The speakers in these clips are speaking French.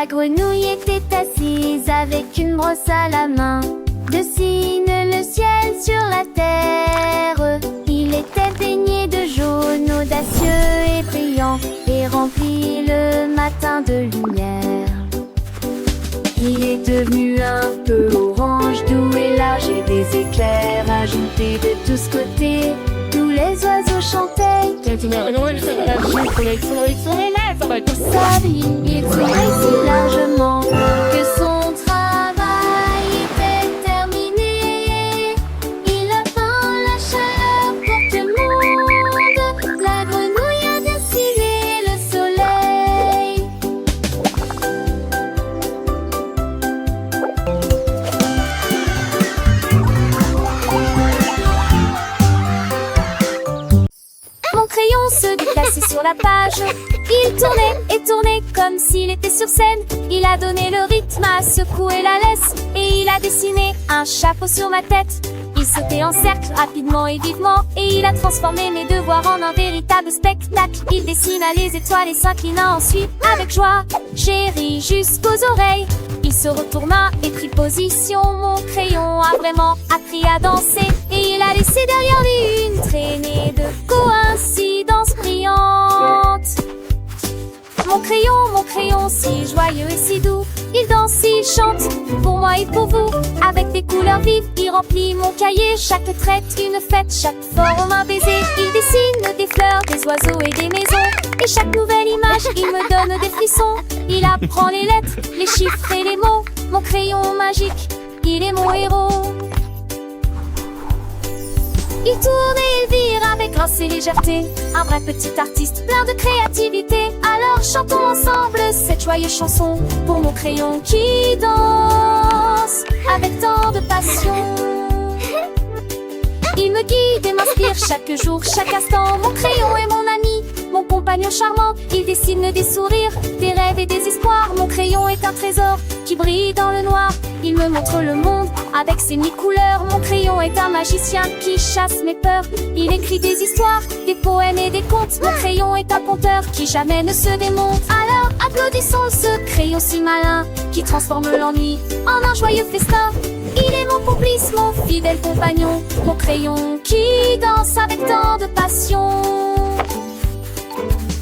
La grenouille était assise avec une brosse à la main. Dessine le ciel sur la terre. Il était baigné de jaune, audacieux et brillant, et rempli le matin de lumière. Il est devenu un peu orange, doux et large, et des éclairs agités de tous côtés. Tous les oiseaux chantaient. Sa vie, il souriait si largement que son travail était terminé. Il a peint la chaleur pour tout le monde. La grenouille a dessiné le soleil. Mon crayon se déplaçait sur la page. Il tournait et tournait comme s'il était sur scène. Il a donné le rythme, a secoué la laisse, et il a dessiné un chapeau sur ma tête. Il sautait en cercle rapidement et vivement, et il a transformé mes devoirs en un véritable spectacle. Il dessina les étoiles et s'inclina ensuite avec joie. J'ai ri jusqu'aux oreilles. Il se retourna et prit position. Mon crayon a vraiment appris à danser, et il a laissé derrière lui une traînée de coïncidences brillantes. Mon crayon, si joyeux et si doux, il danse, il chante, pour moi et pour vous. Avec des couleurs vives, il remplit mon cahier. Chaque traite, une fête, chaque forme, un baiser. Il dessine des fleurs, des oiseaux et des maisons. Et chaque nouvelle image, il me donne des frissons. Il apprend les lettres, les chiffres et les mots. Mon crayon magique, il est mon héros. Il tourne et il vire avec grâce et légèreté. Un vrai petit artiste plein de créativité. Alors chantons ensemble cette joyeuse chanson pour mon crayon qui danse avec tant de passion. Il me guide et m'inspire chaque jour, chaque instant. Mon crayon est mon ami, mon compagnon charmant. Il dessine des sourires, des rêves et des espoirs. Mon crayon est un trésor qui brille dans le noir. Il me montre le monde avec ses mille couleurs. Mon crayon est un magicien qui chasse mes peurs. Il écrit des histoires, des poèmes et des contes. Mon crayon est un conteur qui jamais ne se démonte. Alors applaudissons ce crayon si malin qui transforme l'ennui en un joyeux festin. Il est mon complice, mon fidèle compagnon. Mon crayon qui danse avec tant de passion.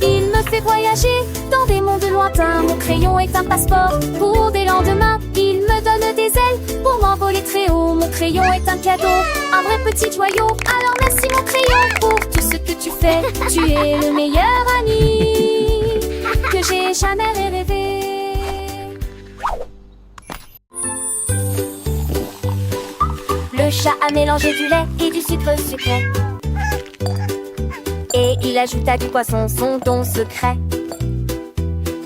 Il me fait voyager dans des mondes lointains. Mon crayon est un passeport pour des lendemains. Il me donne des ailes pour m'envoler très haut. Mon crayon est un cadeau, un vrai petit joyau. Alors merci mon crayon pour tout ce que tu fais. Tu es le meilleur ami que j'ai jamais rêvé. Le chat a mélangé du lait et du sucre sucré, et il ajouta du poisson, son don secret.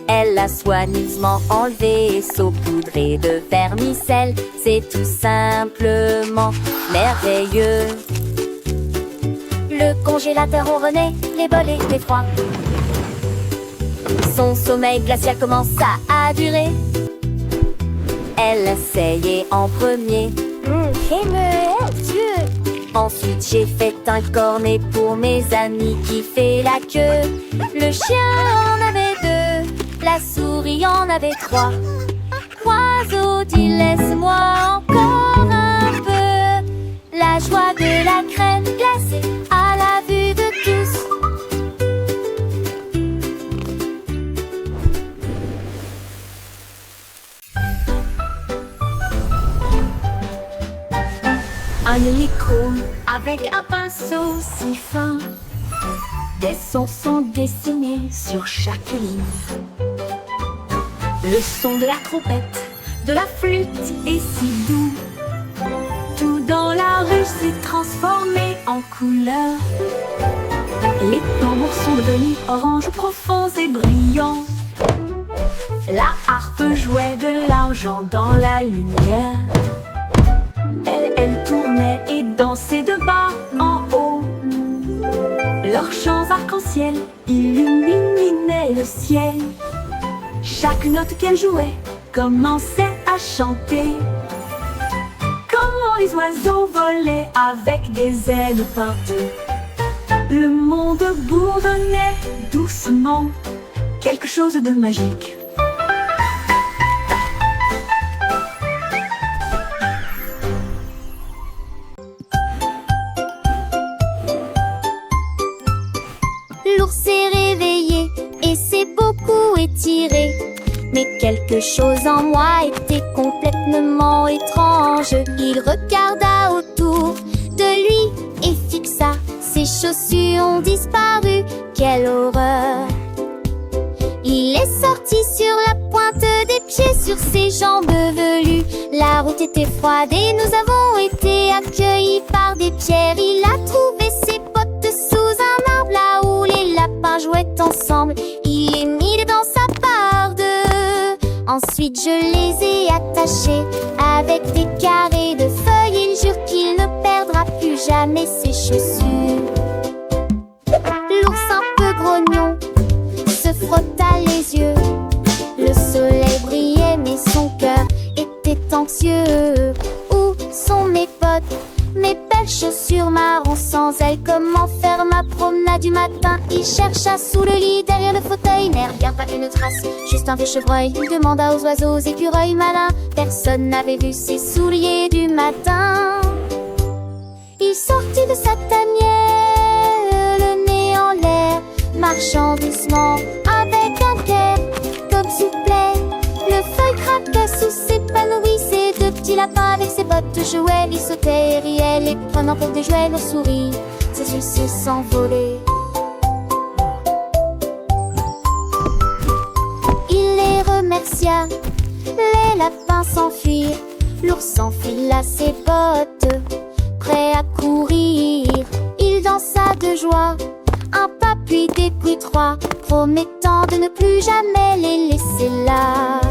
Elle l'a soigneusement enlevé et saupoudré de vermicelle. C'est tout simplement merveilleux. Le congélateur ronronnait, les bols étaient froids. Son sommeil glacial commença à durer. Elle essayait en premier. Ensuite j'ai fait un cornet pour mes amis qui fait la queue. Le chien en avait deux, la souris en avait trois. Oiseau dit laisse-moi encore un peu. La joie de la crème glacée à la vue de tous. Un hélico avec un pinceau si fin. Des sons sont dessinés sur chaque ligne. Le son de la trompette, de la flûte est si doux. Tout dans la rue s'est transformé en couleur. Les tambours sont devenus orange profonds et brillants. La harpe jouait de l'argent dans la lumière. Elle tournait et dansait de bas en haut. Leurs chants arc-en-ciel illuminaient le ciel. Chaque note qu'elle jouait commençait à chanter. Comment les oiseaux volaient avec des ailes peintées. Le monde bourdonnait doucement, quelque chose de magique. L'ours s'est réveillé et s'est beaucoup étiré. Mais quelque chose en moi était complètement étrange. Il regarda autour de lui et fixa. Ses chaussures ont disparu, quelle horreur! Il est sorti sur la pointe des pieds, sur ses jambes velues. La route était froide et nous avons été accueillis par des pierres. Il a trouvé ses bottes sous un arbre, là où les lapins jouaient ensemble. Il les mit dans sa barde. Ensuite je les ai attachés avec des carrés de feuilles. Il jure qu'il ne perdra plus jamais ses chaussures. L'ours un peu grognon se frotta les yeux. Le soleil brillait mais son cœur était anxieux. Où sont mes bottes, mes belles chaussures marron? Sans elles, comment faire ma promenade du matin? Il chercha sous le lit, derrière le fauteuil, mais rien, pas une trace, juste un vieux chevreuil. Il demanda aux oiseaux, aux écureuils malins. Personne n'avait vu ses souliers du matin. Il sortit de sa tanière, le nez en l'air, marchant doucement avec un cœur comme soufflet. Le feuille craquait sous ses panneaux. Ces deux petits lapins avec ses bottes jouaient. Ils sautaient et riaient, les prenant pour des jouets. Leur souris, ses yeux s'envolaient. Il les remercia, les lapins s'enfuirent. L'ours enfila ses bottes, prêt à courir. Il dansa de joie, un pas puis des puis trois, promettant de ne plus jamais les laisser là.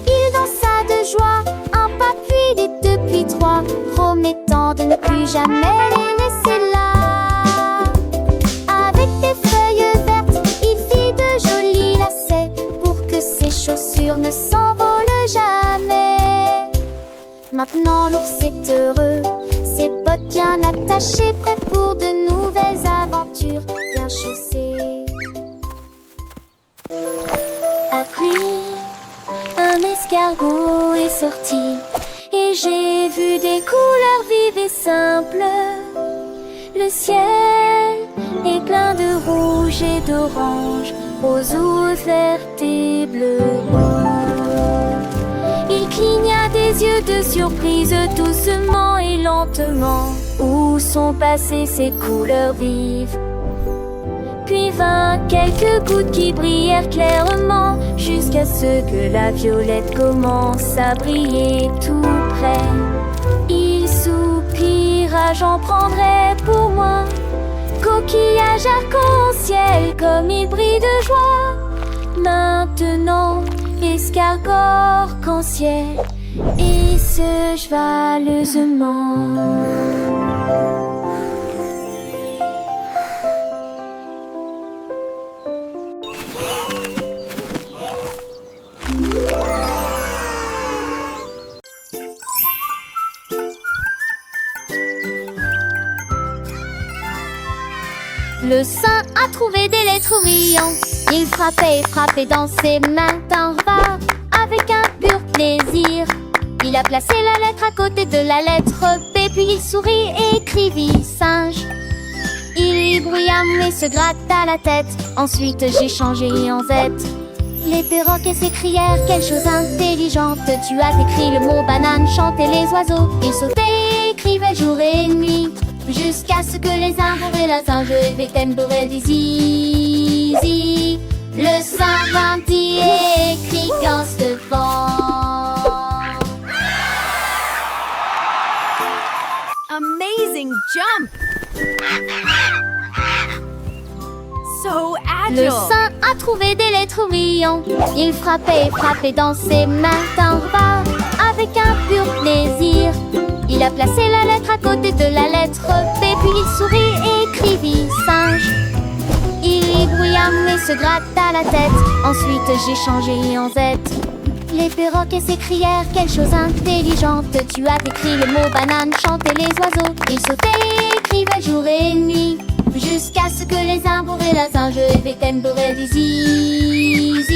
Il dansa de joie, un pas puis des deux puis trois, promettant de ne plus jamais les laisser là. Avec des feuilles vertes, il fit de jolis lacets pour que ses chaussures ne s'envolent jamais. Maintenant l'ours est heureux, ses bottes bien attachées, prêt pour de nouvelles aventures, bien chaussées. Après, un escargot est sorti et j'ai vu des couleurs vives et simples. Le ciel est plein de rouge et d'orange, rose, verte et bleu. Il cligna des yeux de surprise doucement et lentement. Où sont passées ces couleurs vives? Puis vint quelques gouttes qui brillèrent clairement, jusqu'à ce que la violette commence à briller tout près. Il soupira, j'en prendrai pour moi. Coquillage arc-en-ciel, comme il brille de joie. Maintenant, escargot arc-en-ciel et ce chevaleusement. Le saint a trouvé des lettres brillantes. Il frappait et frappait dans ses mains d'un va avec un pur plaisir. Il a placé la lettre à côté de la lettre P, puis il sourit et écrivit singe. Il brilla mais se gratta la tête. Ensuite j'ai changé en Z. Les perroquets s'écrièrent, quelle chose intelligente. Tu as écrit le mot banane, chantaient les oiseaux. Ils sautaient et écrivaient jour et nuit, jusqu'à ce que les uns bourraient la singe et Béthème bourrait des zizi. Le saint vint et écrit qu'en se devant. Amazing jump! So Le agile! saint a trouvé des lettres brillantes. Il frappait et frappait dans ses mains d'un va avec un pur plaisir. Il a placé la lettre à côté de la lettre P, puis il sourit et écrivit singe. Il brilla mais se gratta la tête. Ensuite j'ai changé en Z. Les perroquets s'écrièrent, quelle chose intelligente. Tu as écrit le mot banane, chantaient les oiseaux. Ils sautaient et écrivaient jour et nuit, jusqu'à ce que les uns bourraient la singe et Béthème bourrait des zizi.